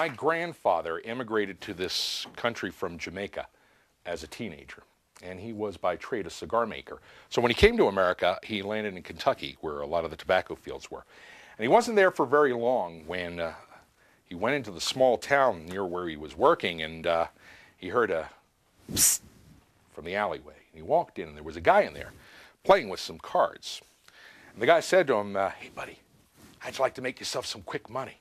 my grandfather immigrated to this country from Jamaica as a teenager, and he was by trade a cigar maker. So when he came to America, he landed in Kentucky, where a lot of the tobacco fields were. And he wasn't there for very long when he went into the small town near where he was working, and he heard a psst from the alleyway. And he walked in, and there was a guy in there playing with some cards. And the guy said to him, hey, buddy, how'd you like to make yourself some quick money?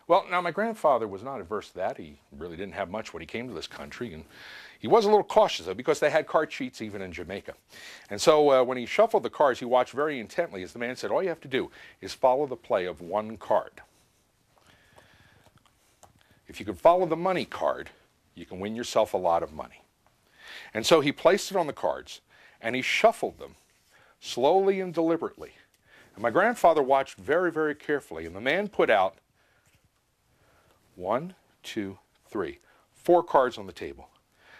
Well, now, my grandfather was not averse to that. He really didn't have much when he came to this country, and he was a little cautious, though, because they had card cheats even in Jamaica. And so when he shuffled the cards, he watched very intently as the man said, all you have to do is follow the play of one card. If you can follow the money card, you can win yourself a lot of money. And so he placed it on the cards, and he shuffled them slowly and deliberately. And my grandfather watched very, very carefully, and the man put out 1, 2, 3, 4 cards on the table.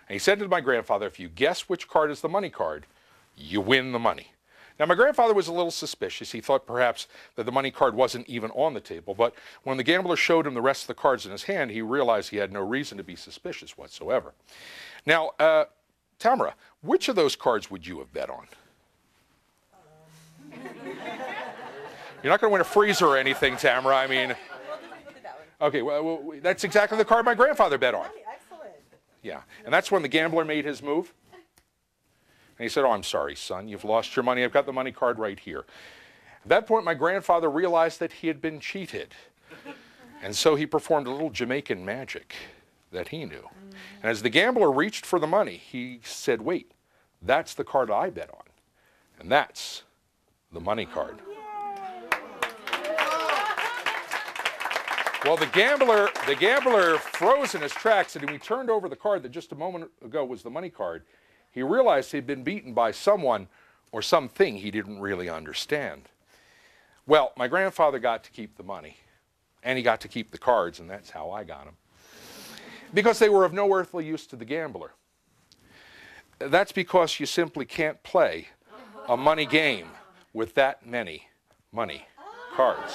And he said to my grandfather, if you guess which card is the money card, you win the money. Now, my grandfather was a little suspicious. He thought perhaps that the money card wasn't even on the table. But when the gambler showed him the rest of the cards in his hand, he realized he had no reason to be suspicious whatsoever. Now, Tamara, which of those cards would you have bet on? You're not going to win a freezer or anything, Tamara. I mean, okay, well, that's exactly the card my grandfather bet on. Excellent. Yeah, and that's when the gambler made his move. And he said, oh, I'm sorry, son, you've lost your money. I've got the money card right here. At that point, my grandfather realized that he had been cheated. And so he performed a little Jamaican magic that he knew. And as the gambler reached for the money, he said, wait, that's the card I bet on. And that's the money card. Well, the gambler froze in his tracks, and when he turned over the card that just a moment ago was the money card, he realized he'd been beaten by someone or something he didn't really understand. Well, my grandfather got to keep the money, and he got to keep the cards, and that's how I got them. Because they were of no earthly use to the gambler. That's because you simply can't play a money game with that many money cards.